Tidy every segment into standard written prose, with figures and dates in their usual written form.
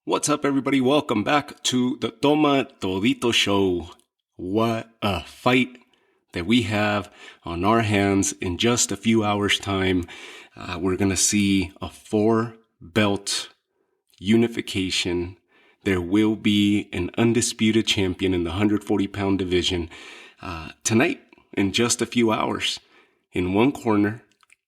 What's up, everybody? Welcome back to the Toma Todito Show. What a fight that we have on our hands in just a few hours' time. We're going to see a 4-belt unification. There will be an undisputed champion in the 140-pound division tonight in just a few hours. In one corner,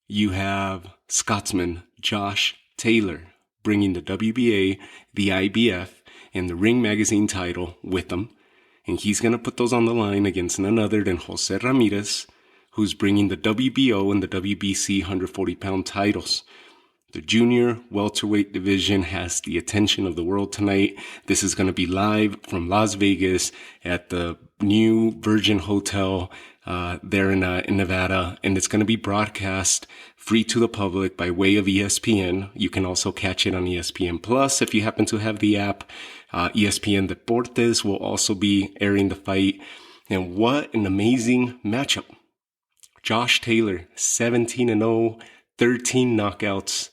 you have Scotsman Josh Taylor, bringing the WBA, the IBF, and the Ring Magazine title with him. And he's going to put those on the line against none other than Jose Ramirez, who's bringing the WBO and the WBC 140-pound titles. The junior welterweight division has the attention of the world tonight. This is going to be live from Las Vegas at the new Virgin Hotel there in Nevada, and it's going to be broadcast free to the public by way of ESPN. You can also catch it on ESPN Plus if you happen to have the app. ESPN Deportes will also be airing the fight. And what an amazing matchup. Josh Taylor, 17-0, 13 knockouts.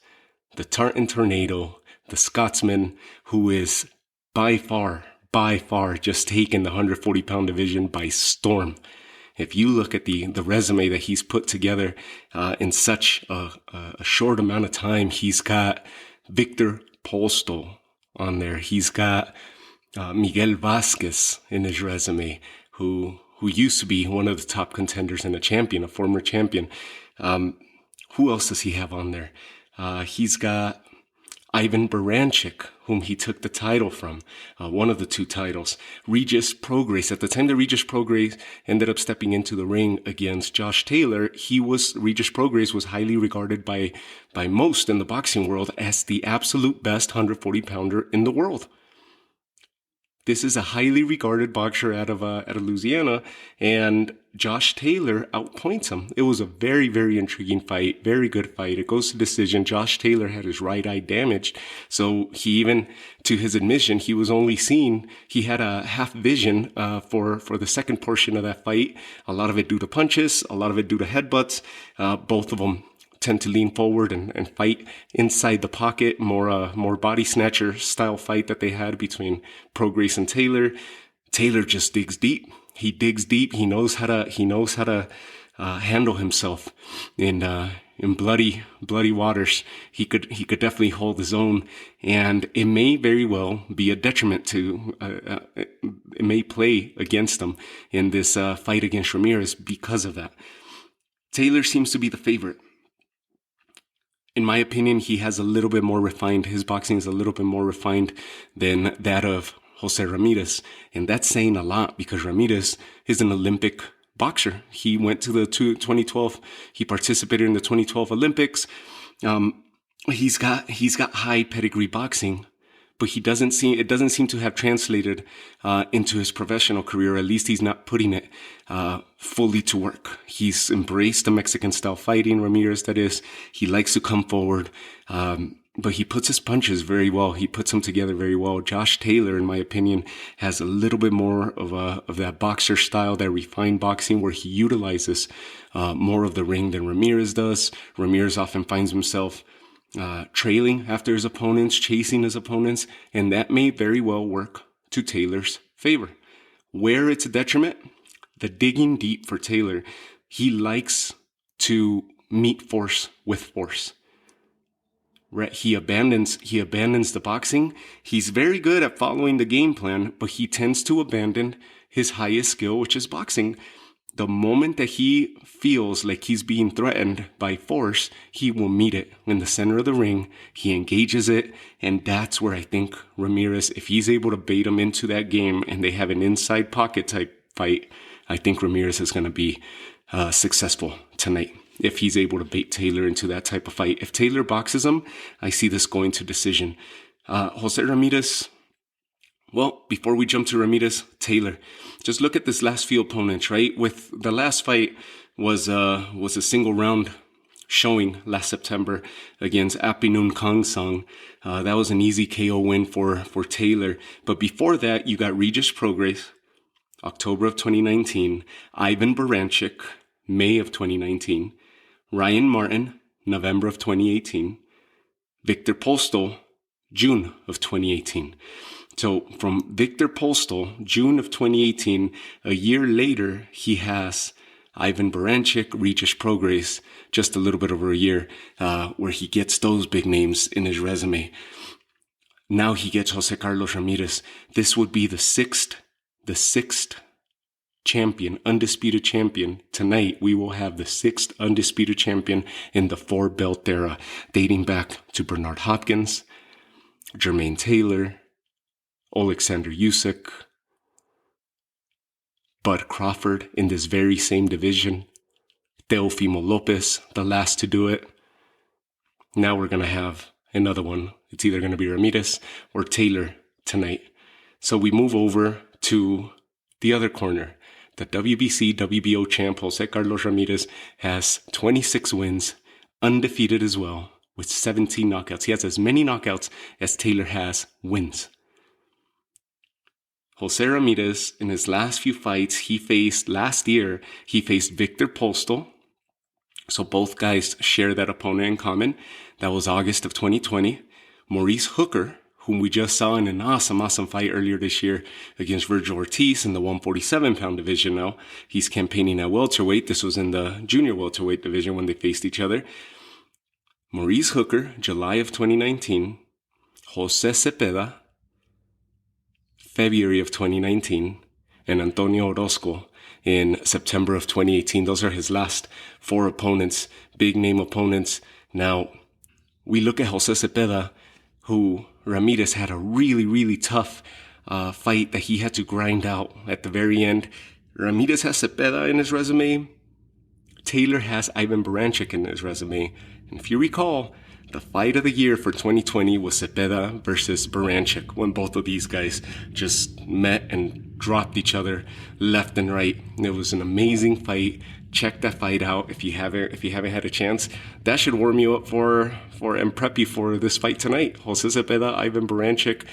The Tartan Tornado, the Scotsman, who is by far just taken the 140-pound division by storm. If you look at the resume that he's put together in such a short amount of time, he's got Victor Postol on there. He's got Miguel Vasquez in his resume, who used to be one of the top contenders and a former champion. Who else does he have on there? He's got Ivan Baranchik, whom he took the title from, one of the two titles. Regis Prograis. At the time that Regis Prograis ended up stepping into the ring against Josh Taylor, Regis Prograis was highly regarded by most in the boxing world as the absolute best 140-pounder in the world. This is a highly regarded boxer out of Louisiana, and Josh Taylor outpoints him. It was a very, very intriguing fight, very good fight. It goes to decision. Josh Taylor had his right eye damaged, so he even, to his admission, he had a half vision for the second portion of that fight. A lot of it due to punches, a lot of it due to headbutts. Both of them tend to lean forward and fight inside the pocket, more body snatcher style fight that they had between Prograis and Taylor. Taylor just digs deep. He digs deep. He knows how to handle himself in bloody waters. He could definitely hold his own, and it may very well be a detriment to. It may play against him in this fight against Ramirez because of that. Taylor seems to be the favorite. In my opinion, he has a little bit more refined. His boxing is a little bit more refined than that of Jose Ramirez. And that's saying a lot because Ramirez is an Olympic boxer. He went to the 2012. He participated in the 2012 Olympics. He's got high pedigree boxing, but it doesn't seem to have translated into his professional career. At least he's not putting it fully to work. He's embraced the Mexican style fighting, Ramirez, that is. He likes to come forward, but he puts his punches very well. He puts them together very well. Josh Taylor, in my opinion, has a little bit more of that boxer style, that refined boxing where he utilizes more of the ring than Ramirez does. Ramirez often finds himself trailing after his opponents, chasing his opponents, and that may very well work to Taylor's favor. Where it's a detriment, the digging deep for Taylor. He likes to meet force with force. Right? He abandons the boxing. He's very good at following the game plan, but he tends to abandon his highest skill, which is boxing. The moment that he feels like he's being threatened by force, he will meet it in the center of the ring. He engages it, and that's where I think Ramirez, if he's able to bait him into that game and they have an inside pocket type fight, I think Ramirez is going to be successful tonight if he's able to bait Taylor into that type of fight. If Taylor boxes him, I see this going to decision. Jose Ramirez. Well, before we jump to Ramirez, Taylor, just look at this last few opponents, right? With the last fight was a single round showing last September against Apinun Kongsong. That was an easy KO win for Taylor. But before that, you got Regis Prograis, October of 2019, Ivan Baranchik, May of 2019, Ryan Martin, November of 2018, Victor Postol, June of 2018. So from Viktor Postol, June of 2018, a year later, he has Ivan Baranchyk, Regis Prograis, just a little bit over a year, where he gets those big names in his resume. Now he gets Jose Carlos Ramirez. This would be the sixth champion, undisputed champion. Tonight, we will have the sixth undisputed champion in the 4-belt era, dating back to Bernard Hopkins, Jermaine Taylor, Alexander Usyk, Bud Crawford in this very same division, Teofimo Lopez, the last to do it. Now we're going to have another one. It's either going to be Ramirez or Taylor tonight. So we move over to the other corner. The WBC, WBO champ, Jose Carlos Ramirez, has 26 wins, undefeated as well, with 17 knockouts. He has as many knockouts as Taylor has wins. Jose Ramirez, in his last few fights, last year, he faced Viktor Postol. So both guys share that opponent in common. That was August of 2020. Maurice Hooker, whom we just saw in an awesome fight earlier this year against Virgil Ortiz in the 147-pound division now. He's campaigning at welterweight. This was in the junior welterweight division when they faced each other. Maurice Hooker, July of 2019. Jose Cepeda, February of 2019. And Antonio Orozco in September of 2018. Those are his last 4 opponents, big name opponents. Now, we look at Jose Cepeda, who Ramirez had a really tough fight that he had to grind out at the very end. Ramirez has Cepeda in his resume. Taylor has Ivan Baranchyk in his resume. And if you recall, the fight of the year for 2020 was Cepeda versus Baranchyk, when both of these guys just met and dropped each other left and right. It was an amazing fight. Check that fight out if you haven't had a chance. That should warm you up for and prep you for this fight tonight. Jose Cepeda, Ivan Baranchyk.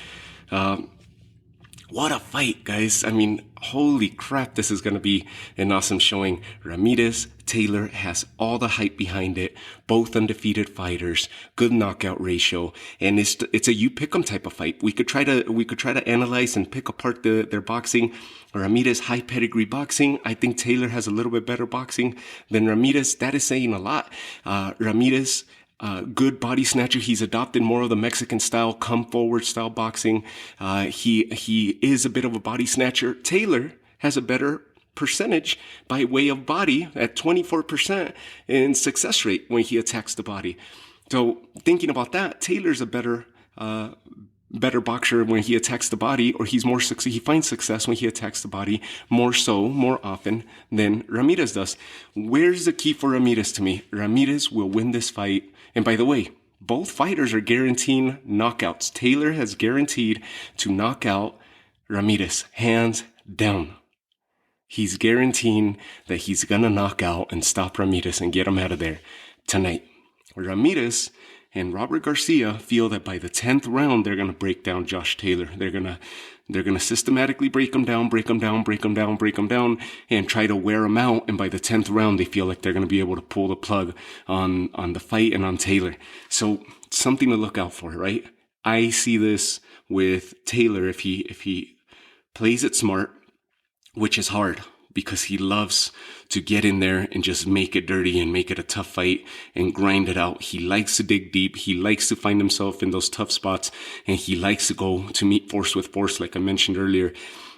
What a fight, guys. I mean, holy crap, this is going to be an awesome showing. Ramirez, Taylor has all the hype behind it. Both undefeated fighters, good knockout ratio, and it's a you pick 'em type of fight. We could try to analyze and pick apart their boxing. Ramirez, high pedigree boxing. I think Taylor has a little bit better boxing than Ramirez. That is saying a lot. Ramirez, good body snatcher. He's adopted more of the Mexican style, come forward style boxing. He is a bit of a body snatcher. Taylor has a better percentage by way of body at 24% in success rate when he attacks the body. So thinking about that, Taylor's a better boxer when he attacks the body, or he finds success when he attacks the body more often than Ramirez does. Where's the key for Ramirez to me? Ramirez will win this fight. And by the way, both fighters are guaranteeing knockouts. Taylor has guaranteed to knock out Ramirez, hands down. He's guaranteeing that he's gonna knock out and stop Ramirez and get him out of there tonight. Ramirez and Robert Garcia feel that by the 10th round, they're going to break down Josh Taylor. They're going to systematically break him down, and try to wear him out. And by the 10th round, they feel like they're going to be able to pull the plug on the fight and on Taylor. So something to look out for, right? I see this with Taylor if he plays it smart, which is hard, because he loves to get in there and just make it dirty and make it a tough fight and grind it out. He likes to dig deep. He likes to find himself in those tough spots, and he likes to go to meet force with force, like I mentioned earlier.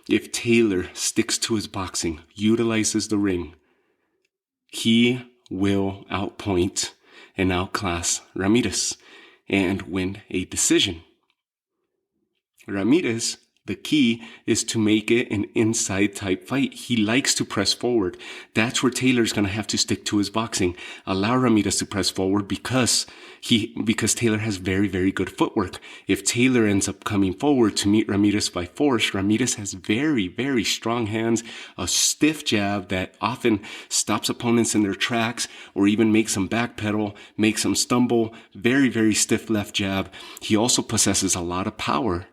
If Taylor sticks to his boxing, utilizes the ring, he will outpoint and outclass Ramirez and win a decision. Ramirez, the key is to make it an inside type fight. He likes to press forward. That's where Taylor's going to have to stick to his boxing. Allow Ramirez to press forward because Taylor has very, very good footwork. If Taylor ends up coming forward to meet Ramirez by force, Ramirez has very, very strong hands, a stiff jab that often stops opponents in their tracks or even makes them backpedal, makes them stumble. Very, very stiff left jab. He also possesses a lot of power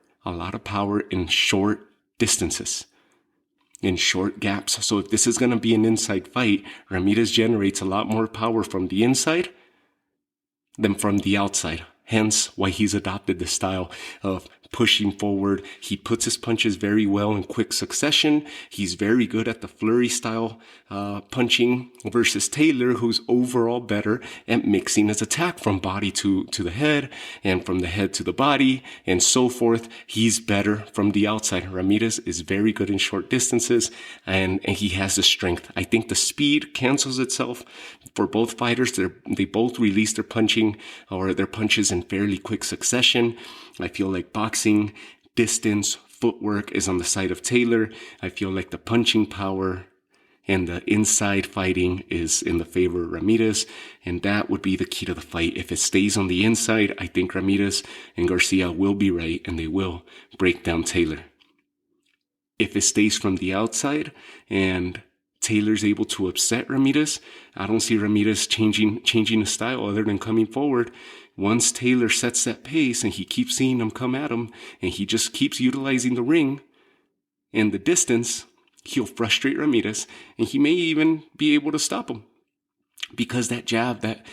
in short distances, in short gaps. So if this is going to be an inside fight, Ramirez generates a lot more power from the inside than from the outside. hence why he's adopted the style of pushing forward. He puts his punches very well in quick succession. He's very good at the flurry style punching versus Taylor, who's overall better at mixing his attack from body to the head and from the head to the body and so forth. He's better from the outside. Ramirez is very good in short distances and he has the strength. I think the speed cancels itself for both fighters. They both release their punching or their punches in fairly quick succession. I feel like boxing, distance, footwork is on the side of Taylor. I feel like the punching power and the inside fighting is in the favor of Ramirez, and that would be the key to the fight. If it stays on the inside, I think Ramirez and Garcia will be right, and they will break down Taylor. If it stays from the outside and Taylor's able to upset Ramirez, I don't see Ramirez changing his style other than coming forward. Once Taylor sets that pace and he keeps seeing him come at him and he just keeps utilizing the ring and the distance, he'll frustrate Ramirez and he may even be able to stop him because that jab, that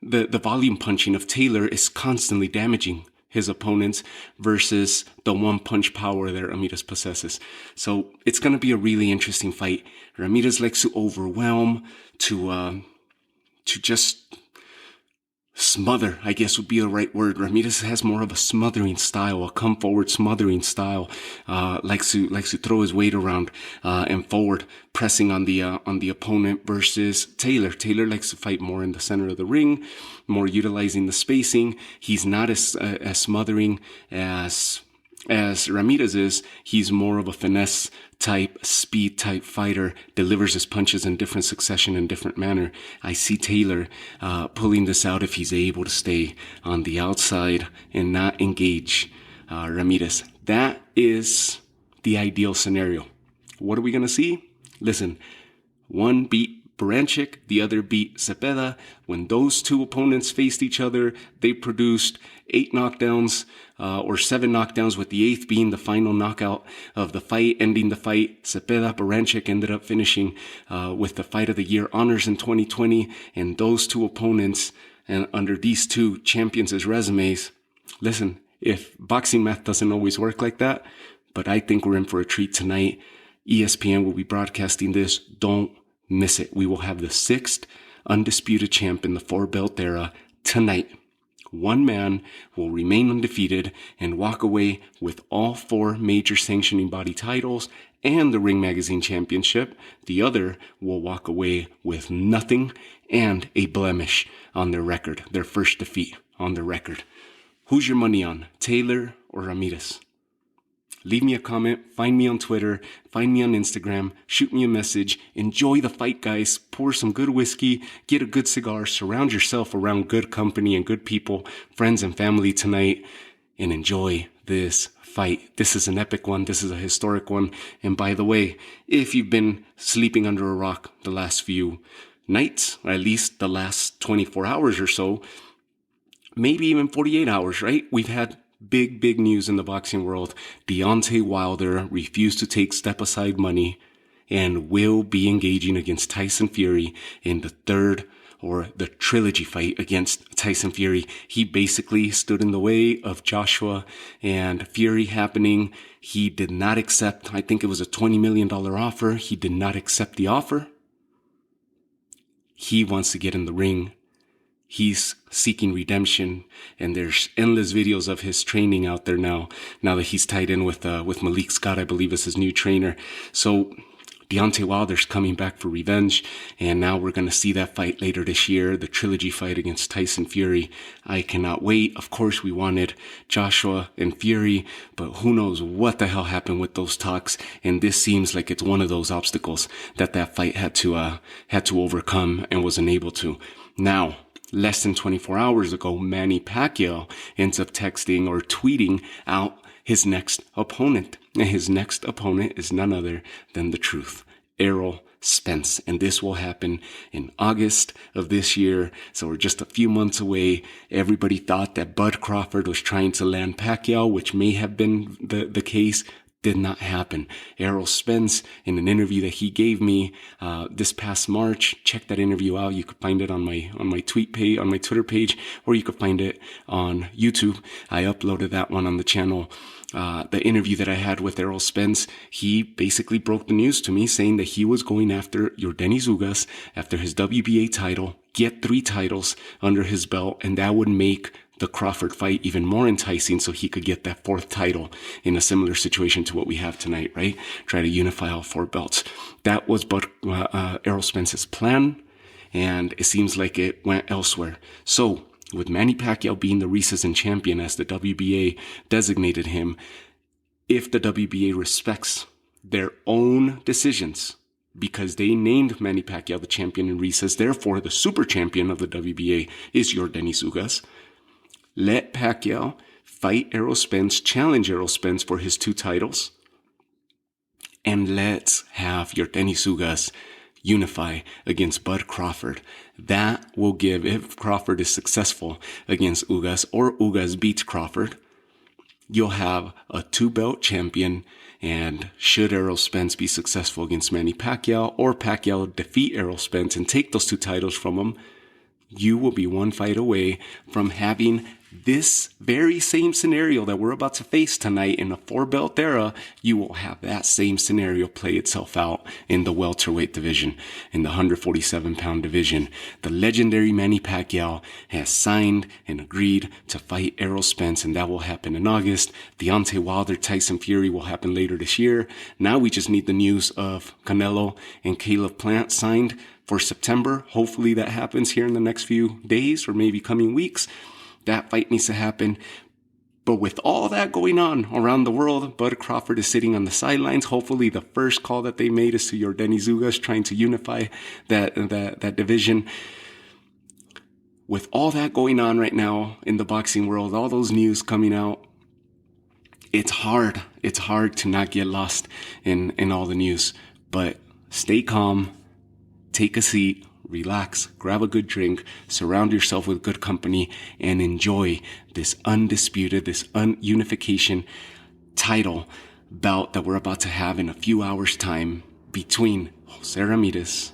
the volume punching of Taylor is constantly damaging his opponents versus the one punch power that Ramirez possesses. So it's going to be a really interesting fight. Ramirez likes to overwhelm, to just smother, I guess would be the right word. Ramirez has more of a smothering style, a come forward smothering style. Likes to throw his weight around and forward, pressing on the opponent versus Taylor. Taylor likes to fight more in the center of the ring, more utilizing the spacing. He's not as smothering as Ramirez is. He's more of a finesse type, speed type fighter, delivers his punches in different succession and different manner. I see Taylor pulling this out if he's able to stay on the outside and not engage Ramirez. That is the ideal scenario. What are we going to see? Listen, one beat Baranchik, the other beat Cepeda. When those two opponents faced each other, they produced 8 knockdowns or 7 knockdowns, with the 8th being the final knockout of the fight, ending the fight. Cepeda, Baranchik ended up finishing with the Fight of the Year honors in 2020. And those two opponents, and under these two champions as resumes, listen, if boxing math doesn't always work like that, but I think we're in for a treat tonight. ESPN will be broadcasting this. Don't miss it. We will have the 6th undisputed champ in the 4-belt era tonight. One man will remain undefeated and walk away with all 4 major sanctioning body titles and the Ring Magazine Championship. The other will walk away with nothing and a blemish on their record, their first defeat on their record. Who's your money on, Taylor or Ramirez? Leave me a comment, find me on Twitter, find me on Instagram, shoot me a message. Enjoy the fight, guys. Pour some good whiskey, get a good cigar, surround yourself around good company and good people, friends and family tonight, and enjoy this fight. This is an epic one. This is a historic one. And by the way, if you've been sleeping under a rock the last few nights, or at least the last 24 hours or so, maybe even 48 hours, right? We've had big news in the boxing world. Deontay Wilder refused to take step-aside money and will be engaging against Tyson Fury in the 3rd or the trilogy fight against Tyson Fury. He basically stood in the way of Joshua and Fury happening. He did not accept, I think it was a $20 million offer. He did not accept the offer. He wants to get in the ring. He's seeking redemption, and there's endless videos of his training out there now that he's tied in with Malik Scott, I believe is his new trainer. So Deontay Wilder's coming back for revenge, and now we're going to see that fight later this year, the trilogy fight against Tyson Fury. I cannot wait. Of course, we wanted Joshua and Fury, but who knows what the hell happened with those talks, and this seems like it's one of those obstacles that fight had to overcome and wasn't able to. Now, less than 24 hours ago, Manny Pacquiao ends up texting or tweeting out his next opponent. And his next opponent is none other than the Truth, Errol Spence. And this will happen in August of this year. So we're just a few months away. Everybody thought that Bud Crawford was trying to land Pacquiao, which may have been the case. Did not happen. Errol Spence, in an interview that he gave me this past March, check that interview out. You could find it on my tweet page, on my Twitter page, or you could find it on YouTube. I uploaded that one on the channel. The interview that I had with Errol Spence, he basically broke the news to me, saying that he was going after Yordenis Ugas after his WBA title, get 3 titles under his belt, and that would make the Crawford fight even more enticing, so he could get that 4th title in a similar situation to what we have tonight, right? Try to unify all 4 belts. That was Errol Spence's plan, and it seems like it went elsewhere. So, with Manny Pacquiao being the reseason champion, as the WBA designated him, if the WBA respects their own decisions, because they named Manny Pacquiao the champion in recess, therefore the super champion of the WBA is Yordenis Ugas, let Pacquiao fight Errol Spence, challenge Errol Spence for his 2 titles, and let's have Yordenis Ugas unify against Bud Crawford. That will give, if Crawford is successful against Ugas, or Ugas beats Crawford, you'll have a 2-belt champion. And should Errol Spence be successful against Manny Pacquiao, or Pacquiao defeat Errol Spence and take those 2 titles from him, you will be 1 fight away from having this very same scenario that we're about to face tonight in a 4-belt era. You will have that same scenario play itself out in the welterweight division, in the 147-pound division. The legendary Manny Pacquiao has signed and agreed to fight Errol Spence, and that will happen in August. Deontay Wilder, Tyson Fury will happen later this year. Now we just need the news of Canelo and Caleb Plant signed for September. Hopefully that happens here in the next few days, or maybe coming weeks. That fight needs to happen. But with all that going on around the world, Bud Crawford is sitting on the sidelines. Hopefully the first call that they made is to Yordenis Ugas, trying to unify that division. With all that going on right now in the boxing world, all those news coming out, it's hard. It's hard to not get lost in all the news. But stay calm, take a seat, relax, grab a good drink, surround yourself with good company, and enjoy this undisputed, this unification title bout that we're about to have in a few hours' time between Jose Ramirez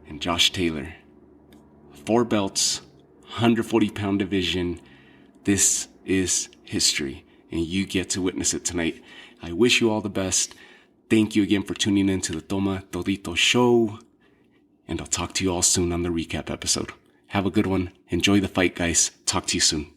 and Josh Taylor. 4 belts, 140-pound division. This is history, and you get to witness it tonight. I wish you all the best. Thank you again for tuning in to the Toma Todito show. And I'll talk to you all soon on the recap episode. Have a good one. Enjoy the fight, guys. Talk to you soon.